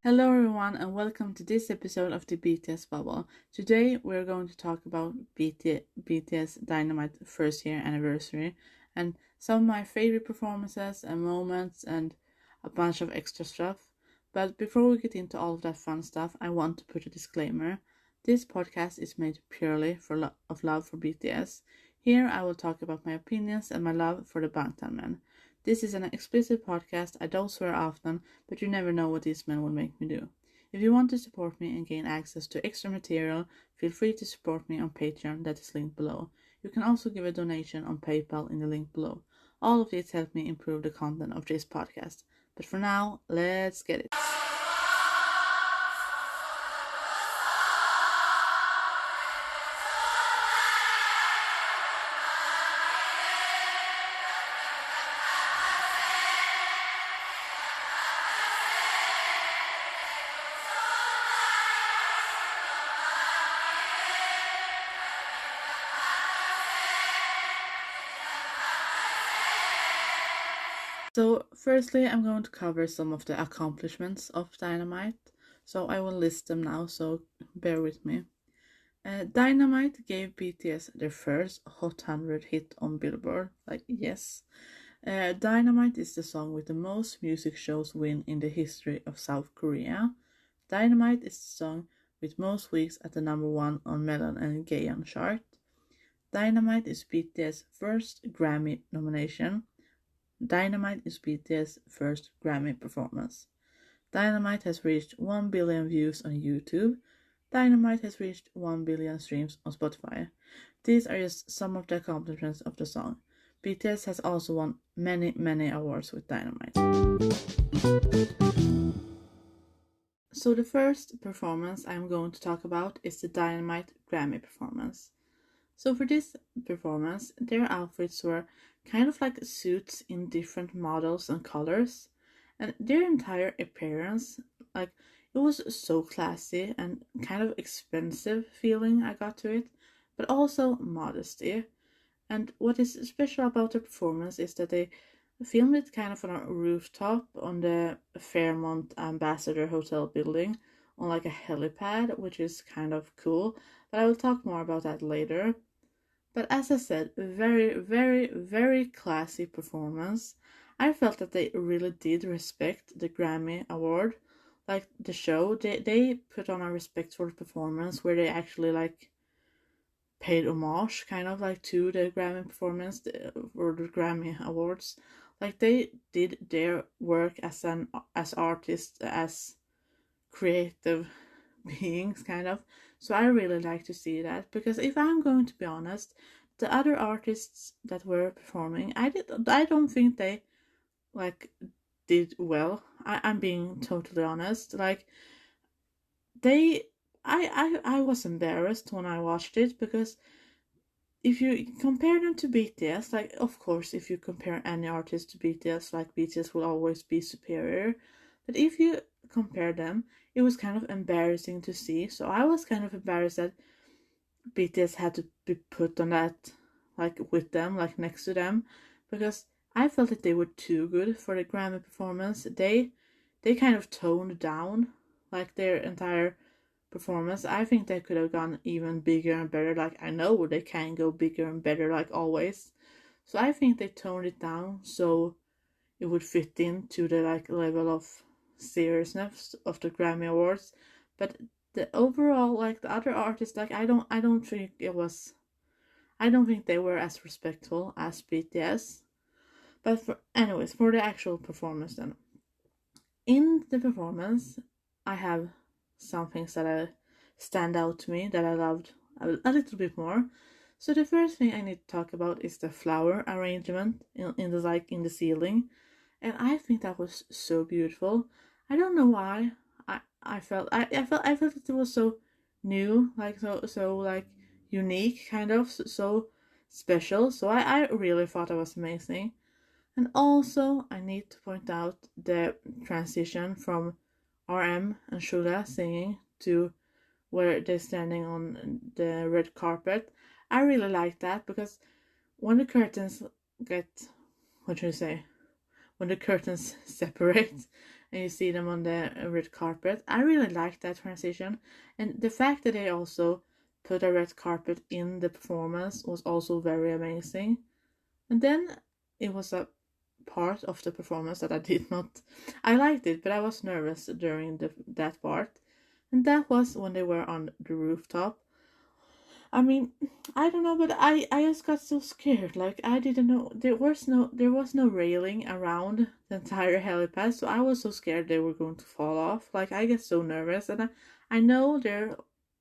Hello everyone and welcome to this episode of the BTS Bubble. Today we're going to talk about BTS Dynamite first year anniversary and some of my favorite performances and moments and a bunch of extra stuff. But before we get into all of that fun stuff, I want to put a disclaimer. This podcast is made purely of love for BTS. Here I will talk about my opinions and my love for the Bangtan men. This is an explicit podcast. I don't swear often, but you never know what these men will make me do. If you want to support me and gain access to extra material, feel free to support me on Patreon that is linked below. You can also give a donation on PayPal in the link below. All of these help me improve the content of this podcast. But for now, let's get it. So, firstly, I'm going to cover some of the accomplishments of Dynamite. So, I will list them now, so bear with me. Dynamite gave BTS their first Hot 100 hit on Billboard. Yes. Dynamite is the song with the most music shows win in the history of South Korea. Dynamite is the song with most weeks at the number 1 on Melon and Gaon chart. Dynamite is BTS' first Grammy nomination. Dynamite is BTS' first Grammy performance. Dynamite has reached 1 billion views on YouTube. Dynamite has reached 1 billion streams on Spotify. These are just some of the accomplishments of the song. BTS has also won many awards with Dynamite. So the first performance I'm going to talk about is the Dynamite Grammy performance. So for this performance, their outfits were kind of like suits in different models and colors, and their entire appearance, it was so classy and kind of expensive feeling I got to it, but also modesty. And what is special about the performance is that they filmed it kind of on a rooftop on the Fairmont Ambassador Hotel building on like a helipad, which is kind of cool, but I will talk more about that later. But as I said, very classy performance. I felt that they really did respect the Grammy Award. Like the show, they put on a respectful performance where they actually paid homage kind of to the Grammy performance or the Grammy Awards. Like they did their work as artists, as creative beings kind of. So I really like to see that, because if I'm going to be honest, the other artists that were performing, I don't think they did well. I'm being totally honest. I was embarrassed when I watched it, because if you compare them to BTS, of course if you compare any artist to BTS, BTS will always be superior. But if you compare them, it was kind of embarrassing to see. So I was kind of embarrassed that BTS had to be put on that, with them, next to them, because I felt that they were too good for the Grammy performance. They kind of toned down, their entire performance. I think they could have gone even bigger and better. I know they can go bigger and better, always. So I think they toned it down so it would fit into the level of seriousness of the Grammy Awards. But the overall, the other artists, I don't think they were as respectful as BTS. But for the actual performance then. In the performance, I have some things that stand out to me that I loved a little bit more. So the first thing I need to talk about is the flower arrangement in the ceiling. And I think that was so beautiful. I don't know why. I felt it was so new, like so like unique, kind of so special. So I really thought it was amazing. And also, I need to point out the transition from RM and Shula singing to where they're standing on the red carpet. I really like that because when the curtains get, what should I say, when the curtains separate and you see them on the red carpet, I really like that transition. And the fact that they also put a red carpet in the performance was also very amazing. And then it was a part of the performance that I did not. I liked it, but I was nervous during that part. And that was when they were on the rooftop. I mean, I don't know, but I just got so scared. Like I didn't know there was no railing around the entire helipad, so I was so scared they were going to fall off. Like I get so nervous, and I know they're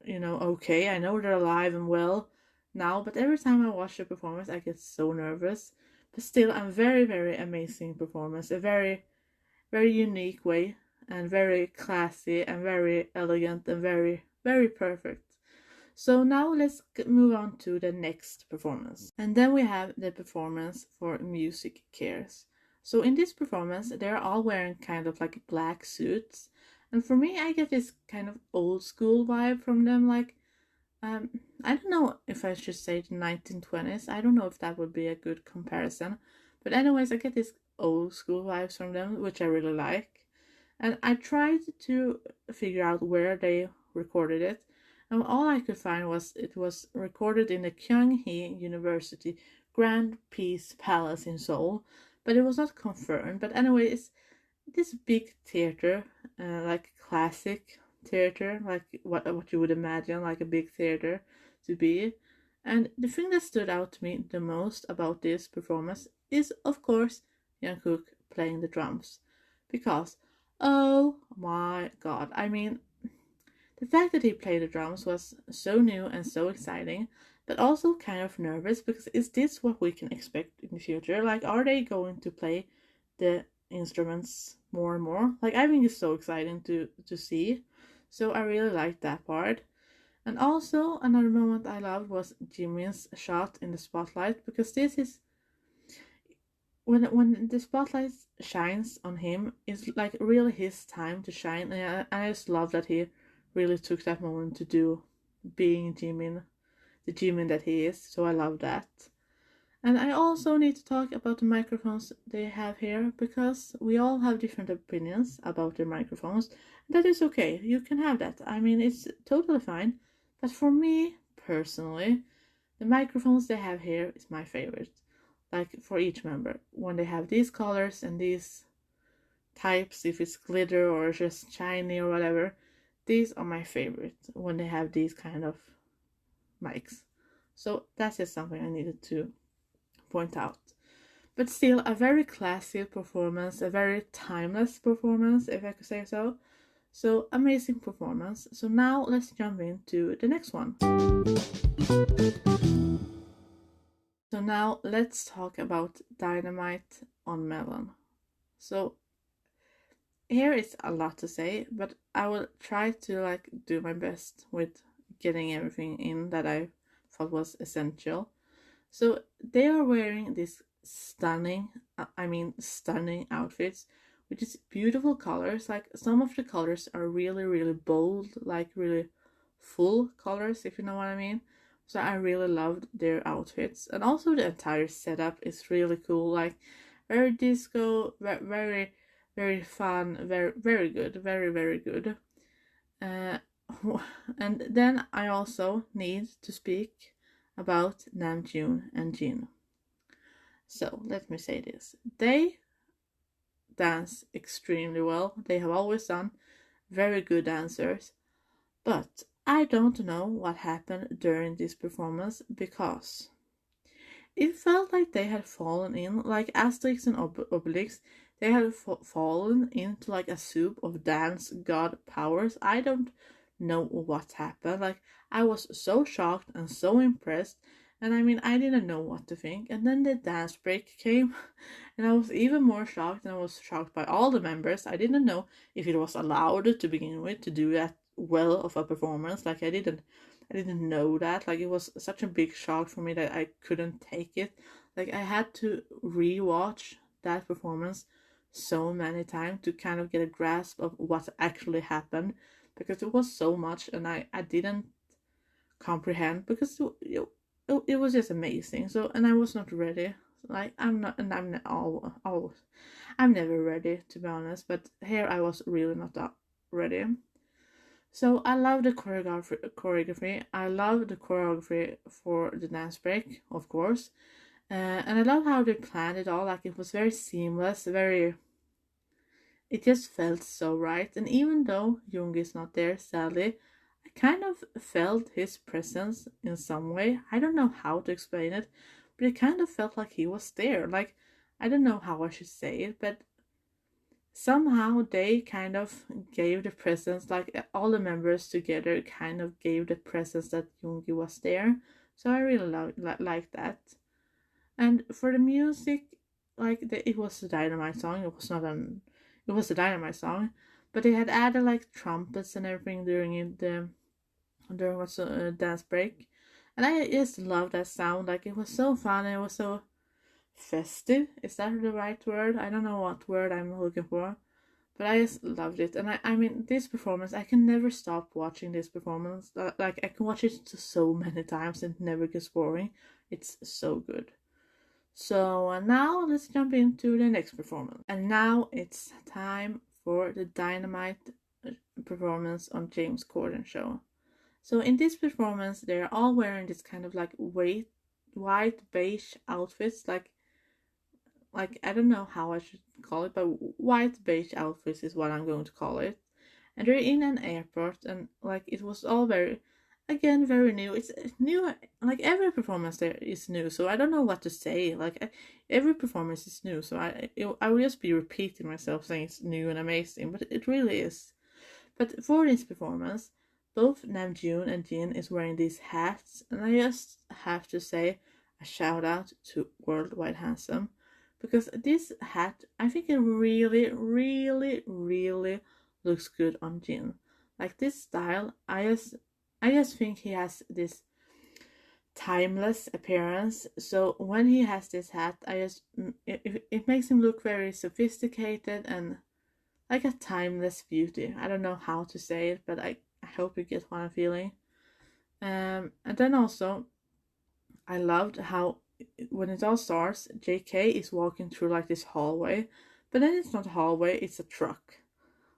okay. I know they're alive and well now, but every time I watch the performance, I get so nervous. But still, I'm very amazing performance. A very unique way, and very classy, and very elegant, and very perfect. So now let's move on to the next performance. And then we have the performance for Music Cares. So in this performance, they're all wearing kind of like black suits. And for me, I get this kind of old school vibe from them. Like, um, I don't know if I should say the 1920s. I don't know if that would be a good comparison. But anyways, I get this old school vibes from them, which I really like. And I tried to figure out where they recorded it, and all I could find was it was recorded in the Kyunghee University Grand Peace Palace in Seoul, but it was not confirmed. But anyway, it's this big theater, like classic theater, like what you would imagine like a big theater to be. And the thing that stood out to me the most about this performance is, of course, Jungkook playing the drums, because oh my god, I mean, the fact that he played the drums was so new and so exciting, but also kind of nervous because is this what we can expect in the future? Like, are they going to play the instruments more and more? Like, I think it's so exciting to see. So I really liked that part. And also another moment I loved was Jimin's shot in the spotlight, because this is when the spotlight shines on him, it's like really his time to shine. And I just love that he really took that moment to do being Jimin, the Jimin that he is. So I love that. And I also need to talk about the microphones they have here, because we all have different opinions about their microphones. That is okay. You can have that. I mean, it's totally fine. But for me personally, the microphones they have here is my favorite. Like for each member, when they have these colors and these types, if it's glitter or just shiny or whatever, these are my favorite when they have these kind of mics. So that's just something I needed to point out. But still, a very classy performance, a very timeless performance, if I could say so. So amazing performance. So now let's jump into the next one. So now let's talk about Dynamite on Melon. So here is a lot to say, but I will try to like do my best with getting everything in that I thought was essential. So they are wearing these stunning outfits with these beautiful colors. Like some of the colors are really bold, like really full colors, if you know what I mean. So I really loved their outfits, and also the entire setup is really cool. Like very disco, very fun, very good, very good. Uh, and then I also need to speak about Namjoon and Jin. So let me say this: they dance extremely well. They have always done, very good dancers. But I don't know what happened during this performance, because it felt like they had fallen in, like Asterix and Obelix, they had fallen into like a soup of dance god powers. I don't know what happened. Like, I was so shocked and so impressed, And I mean, I didn't know what to think. And then the dance break came, and I was even more shocked. And I was shocked by all the members. I didn't know if it was allowed to begin with to do that well of a performance. Like I didn't know that. Like it was such a big shock for me that I couldn't take it. Like I had to rewatch that performance so many times to kind of get a grasp of what actually happened, because it was so much and I didn't comprehend, because it was just amazing. So, and I was not ready. Like I'm not, and I'm not always, I'm never ready, to be honest. But here I was really not that ready. So I love the choreography. I love the choreography for the dance break, of course, and I love how they planned it all. Like it was very seamless, very. It just felt so right. And even though Jung is not there, sadly, I kind of felt his presence in some way. I don't know how to explain it, but it kind of felt like he was there. Like, I don't know how I should say it, but somehow they kind of gave the presence, like all the members together kind of gave the presence that Yoongi was there. So I really like that. And for the music, it was a Dynamite song. It was not an, it was a Dynamite song, but they had added like trumpets and everything during what's a dance break, and I just love that sound. Like it was so fun. And it was so festive. Is that the right word? I don't know what word I'm looking for, but I just loved it. And I mean, this performance, I can never stop watching this performance. Like I can watch it so many times and it never gets boring. It's so good. So now let's jump into the next performance. And now it's time for the Dynamite performance on James Corden show. So in this performance, they're all wearing this kind of like white beige outfits, like I don't know how I should call it, but white beige outfits is what I'm going to call it. And they're in an airport, and like it was all very, again, very new. It's new, like every performance there is new, so I don't know what to say. Every performance is new, so I will just be repeating myself saying it's new and amazing, but it really is. But for this performance, both Namjoon and Jin is wearing these hats, and I just have to say a shout out to Worldwide Handsome, because this hat, I think it really, really, really looks good on Jin. Like this style, I just think he has this timeless appearance. So when he has this hat, it makes him look very sophisticated and like a timeless beauty. I don't know how to say it, but I hope you get what I'm feeling. And then also, I loved how when it all starts, JK is walking through like this hallway, but then it's not a hallway, it's a truck.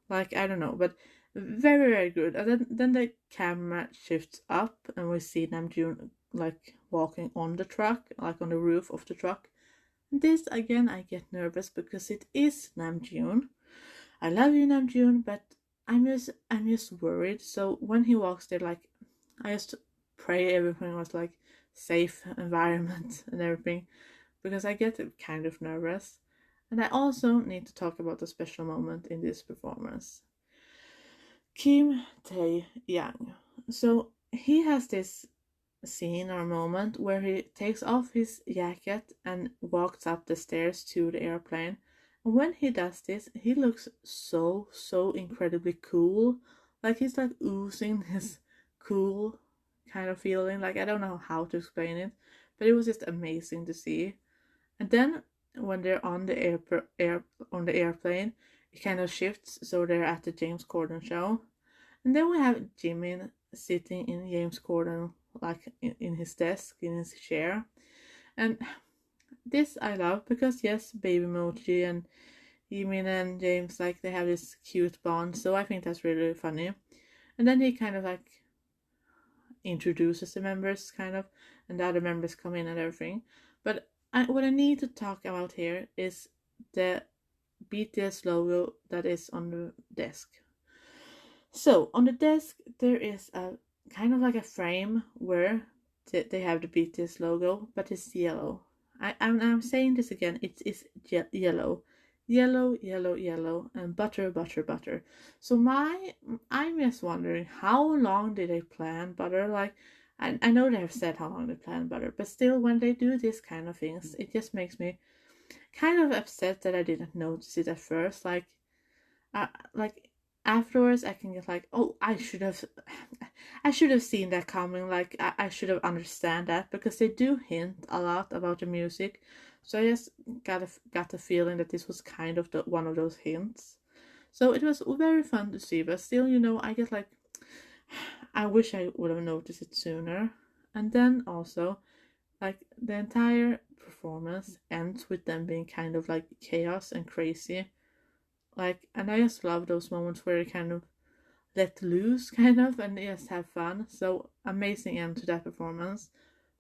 Like I don't know, but very very good. And then the camera shifts up, and we see Namjoon like walking on the truck, like on the roof of the truck. And this again, I get nervous because it is Namjoon. I love you, Namjoon, but I'm just worried. So when he walks there, like I just pray everything was like safe environment and everything, because I get kind of nervous. And I also need to talk about a special moment in this performance. Kim Tae Young. So he has this scene or moment where he takes off his jacket and walks up the stairs to the airplane. And when he does this, he looks so incredibly cool. Like he's like oozing his cool kind of feeling. Like I don't know how to explain it, but it was just amazing to see. And then when they're on the on the airplane, it kind of shifts, so they're at the James Corden show. And then we have Jimin sitting in James Corden, like in his desk, in his chair. And this I love because yes, baby emoji and Jimin and James, like they have this cute bond, so I think that's really funny. And then he kind of like introduces the members, kind of, and the other members come in and everything. But what I need to talk about here is the BTS logo that is on the desk. So on the desk there is a kind of like a frame where they have the BTS logo, but it's yellow. I'm saying this again. It's yellow, yellow, and butter. So I'm just wondering how long did they plan butter? Like I know they have said how long they plan about it, but still, when they do these kind of things, it just makes me kind of upset that I didn't notice it at first. Like afterwards, I can get like, oh, I should have seen that coming. Like I should have understand that because they do hint a lot about the music. So I just got the feeling that this was kind of one of those hints. So it was very fun to see, but still, I get like, I wish I would have noticed it sooner. And then also, like the entire performance ends with them being kind of like chaos and crazy. Like, and I just love those moments where you kind of let loose, kind of, and just have fun. So amazing end to that performance.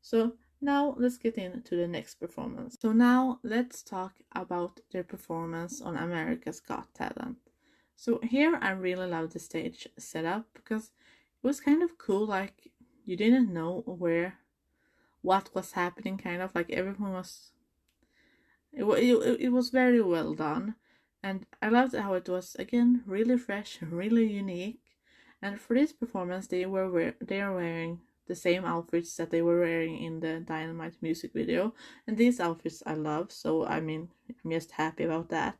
So now let's get into the next performance. So now let's talk about their performance on America's Got Talent. So here I really love the stage setup because it was kind of cool. Like you didn't know what was happening, kind of like everyone was. It was very well done, and I loved how it was again really fresh, really unique. And for this performance, they are wearing the same outfits that they were wearing in the Dynamite music video, and these outfits I love. So I mean, I'm just happy about that.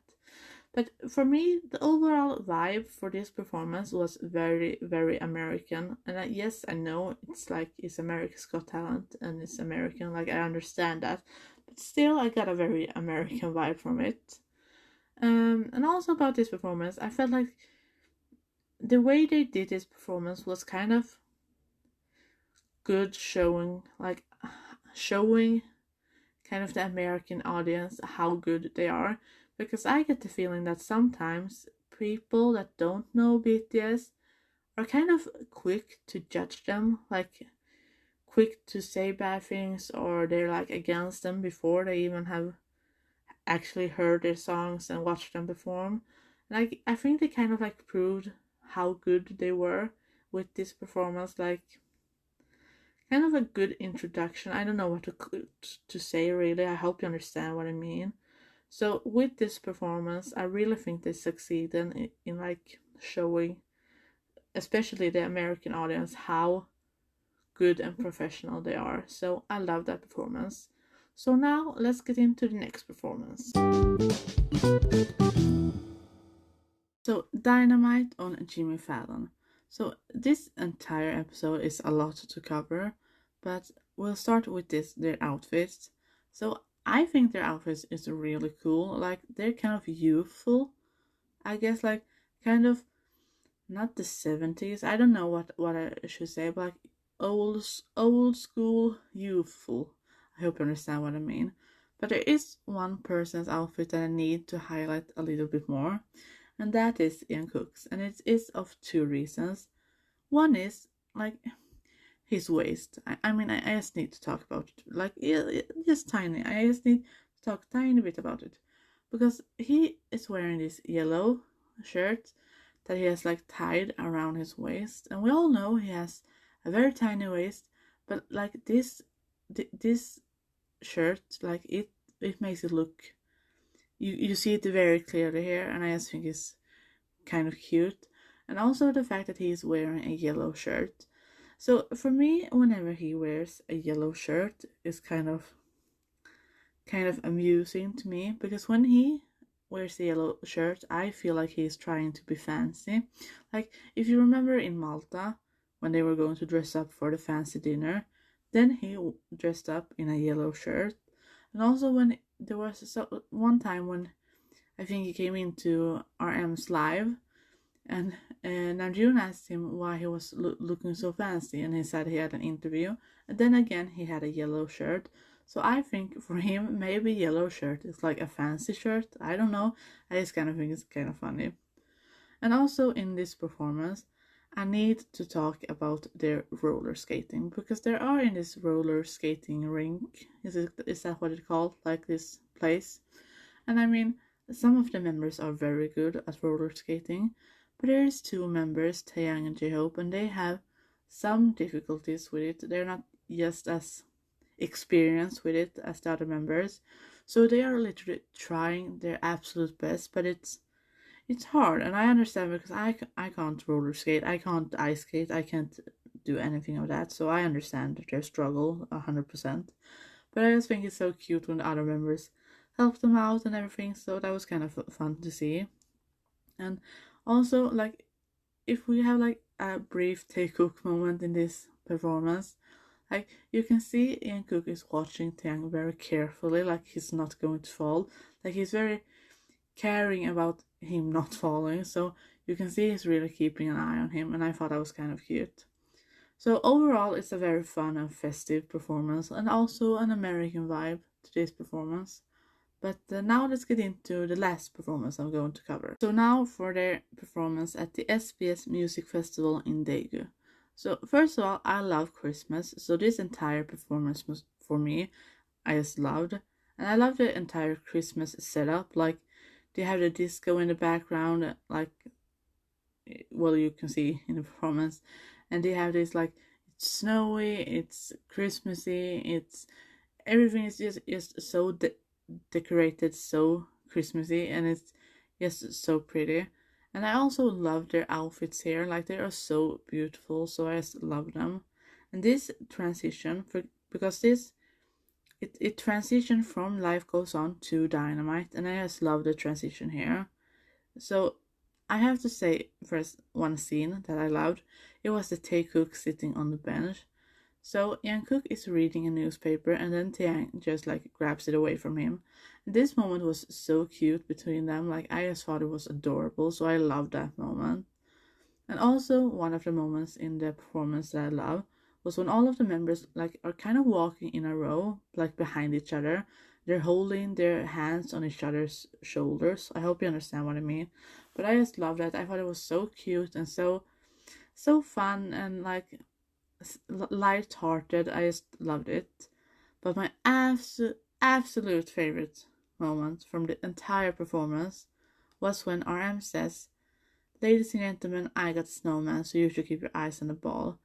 But for me, the overall vibe for this performance was very, very American. And yes, I know it's like it's America's Got Talent and it's American, like I understand that. But still, I got a very American vibe from it. And also about this performance, I felt like the way they did this performance was kind of good, showing kind of the American audience how good they are, because I get the feeling that sometimes people that don't know BTS are kind of quick to judge them, like quick to say bad things, or they're like against them before they even have actually heard their songs and watched them perform. Like I think they kind of like proved how good they were with this performance, like kind of a good introduction. I don't know what to say really. I hope you understand what I mean. So with this performance, I really think they succeed in like showing, especially the American audience, how good and professional they are. So I love that performance. So now let's get into the next performance. So Dynamite on Jimmy Fallon. So this entire episode is a lot to cover, but we'll start with their outfits. So I think their outfits is really cool. Like they're kind of youthful. I guess like kind of not the 70s. I don't know what I should say, but like old school youthful. I hope you understand what I mean. But there is one person's outfit that I need to highlight a little bit more, and that is Jungkook's, and it is of two reasons. One is like his waist. I mean, I just need to talk about it. Like, yeah, just tiny. I just need to talk tiny bit about it because he is wearing this yellow shirt that he has like tied around his waist, and we all know he has a very tiny waist. But like this shirt, like it makes it look. You see it very clearly here, and I just think it's kind of cute. And also the fact that he's wearing a yellow shirt. So for me, whenever he wears a yellow shirt, it's kind of amusing to me, because when he wears the yellow shirt, I feel like he's trying to be fancy. Like if you remember in Malta when they were going to dress up for the fancy dinner, then he dressed up in a yellow shirt. And also when there was one time when I think he came into RM's live, and Namjoon asked him why he was looking so fancy, and he said he had an interview. And then again, he had a yellow shirt. So I think for him, maybe yellow shirt is like a fancy shirt. I don't know. I just kind of think it's kind of funny. And also in this performance, I need to talk about their roller skating, because there are in this roller skating rink. Is that what it's called? Like this place? And I mean, some of the members are very good at roller skating, but there is two members, Taeyang and J-Hope, and they have some difficulties with it. They're not just as experienced with it as the other members, so they are literally trying their absolute best, but it's hard. And I understand, because I can't roller skate, I can't ice skate, I can't do anything of that, so I understand their struggle 100%. But I just think it's so cute when the other members help them out and everything, so that was kind of fun to see. And also, like, if we have like a brief Taekook moment in this performance, like you can see Jungkook is watching Taeyang very carefully, like he's not going to fall. Like he's very caring about him not falling, so you can see he's really keeping an eye on him, and I thought that was kind of cute. So overall, it's a very fun and festive performance, and also an American vibe to this performance. But now let's get into the last performance I'm going to cover. So now for their performance at the SBS Music Festival in Daegu. So first of all, I love Christmas, so this entire performance was, for me, I just loved. And I love the entire Christmas setup, like they have the disco in the background, like, well, you can see in the performance. And they have this, like, it's snowy, it's Christmassy, it's, everything is just so decorated, so Christmassy, and it's just so pretty. And I also love their outfits here, like they are so beautiful, so I just love them. And this transition, because this it transitioned from Life Goes On to Dynamite, and I just love the transition here. So I have to say, first, one scene that I loved, it was the Taekook sitting on the bench. So Jungkook is reading a newspaper, and then Taeyang just like grabs it away from him. And this moment was so cute between them, like I just thought it was adorable, so I loved that moment. And also one of the moments in the performance that I love was when all of the members like are kind of walking in a row, like behind each other. They're holding their hands on each other's shoulders. I hope you understand what I mean. But I just love that. I thought it was so cute and so fun and like light-hearted. I just loved it. But my absolute favorite moment from the entire performance was when RM says, "Ladies and gentlemen, I got Snowman, so you should keep your eyes on the ball."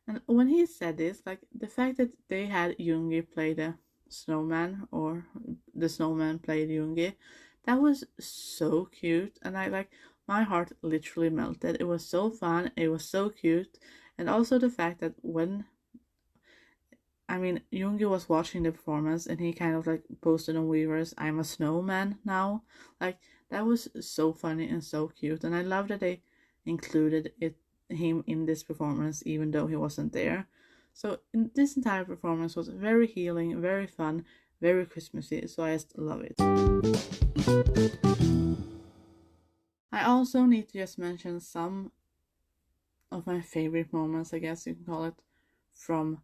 And when he said this, like the fact that they had Yoongi play the snowman, or the snowman played Yoongi, that was so cute, and I like, my heart literally melted. It was so fun, it was so cute. And also the fact that when, I mean, Yoongi was watching the performance and he kind of like posted on Weavers, "I'm a snowman now." Like that was so funny and so cute, and I love that they included him in this performance even though he wasn't there. So this entire performance was very healing, very fun, very Christmassy, so I just love it. I also need to just mention some of my favorite moments, I guess you can call it, from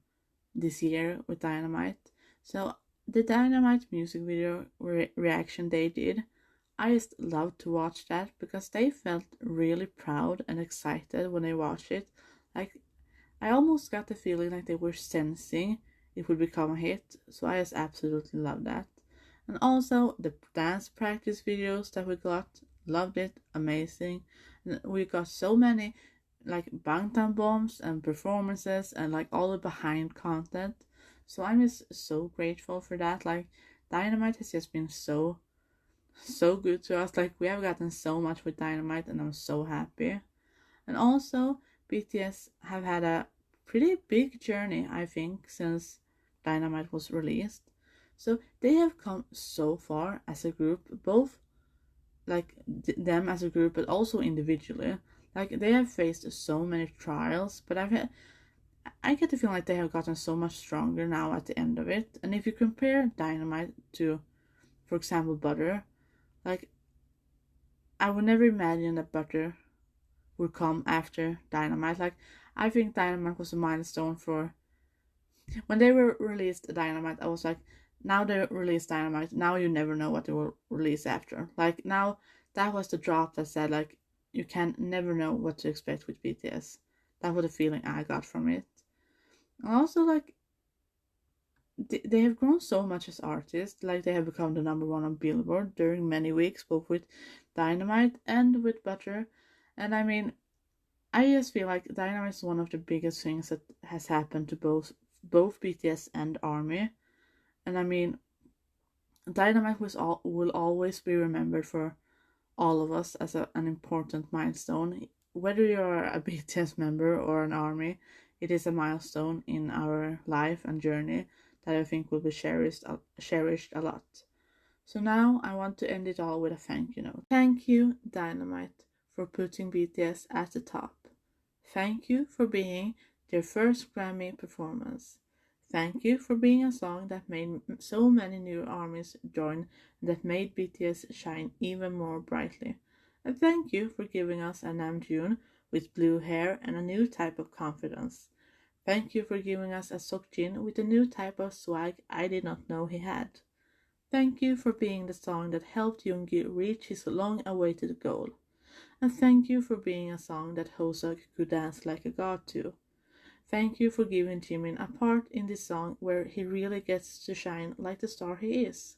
this year with Dynamite. So the Dynamite music video reaction they did, I just loved to watch that because they felt really proud and excited when they watched it. Like I almost got the feeling like they were sensing it would become a hit, so I just absolutely loved that. And also the dance practice videos that we got, loved it, amazing. And we got so many like Bangtan bombs and performances and like all the behind content. So I'm just so grateful for that. Like Dynamite has just been so good to us. Like we have gotten so much with Dynamite, and I'm so happy. And also BTS have had a pretty big journey, I think, since Dynamite was released. So they have come so far as a group, both like them as a group but also individually. Like they have faced so many trials, but I get the feeling like they have gotten so much stronger now at the end of it. And if you compare Dynamite to, for example, Butter, like I would never imagine that Butter would come after Dynamite. Like I think Dynamite was a milestone for when they were released Dynamite. I was like, now they released Dynamite, now you never know what they will release after. Like now that was the drop that said like you can never know what to expect with BTS. That was the feeling I got from it. And also like they have grown so much as artists. Like they have become the #1 on Billboard during many weeks, both with Dynamite and with Butter. And I mean, I just feel like Dynamite is one of the biggest things that has happened to both BTS and ARMY. And I mean, Dynamite will always be remembered for all of us as an important milestone. Whether you're a BTS member or an ARMY, It is a milestone in our life and journey that I think will be cherished a lot. So now I want to end it all with a thank you note. Thank you, Dynamite, for putting BTS at the top. Thank you for being their first Grammy performance. Thank you for being a song that made so many new armies join and that made BTS shine even more brightly. And thank you for giving us a Namjoon with blue hair and a new type of confidence. Thank you for giving us a Seokjin with a new type of swag I did not know he had. Thank you for being the song that helped Yoongi reach his long-awaited goal. And thank you for being a song that Hoseok could dance like a god to. Thank you for giving Jimin a part in this song where he really gets to shine like the star he is.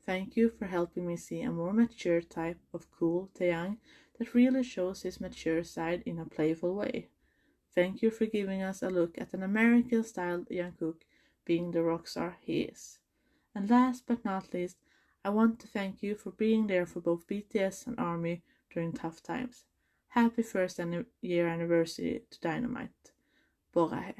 Thank you for helping me see a more mature type of cool Taeyang that really shows his mature side in a playful way. Thank you for giving us a look at an American-styled Jungkook being the rock star he is. And last but not least, I want to thank you for being there for both BTS and ARMY during tough times. Happy first year anniversary to Dynamite. Bora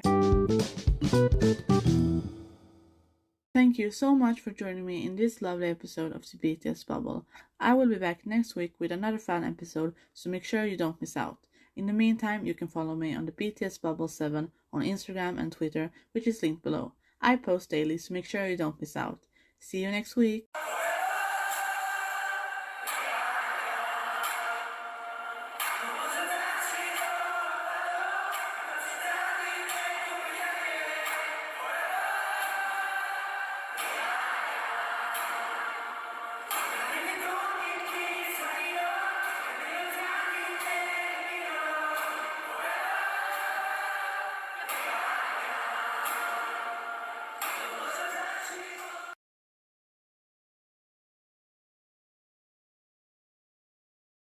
Thank you so much for joining me in this lovely episode of the BTS Bubble. I will be back next week with another fun episode, so make sure you don't miss out. In the meantime, you can follow me on the BTS Bubble 7 on Instagram and Twitter, which is linked below. I post daily, so make sure you don't miss out. See you next week!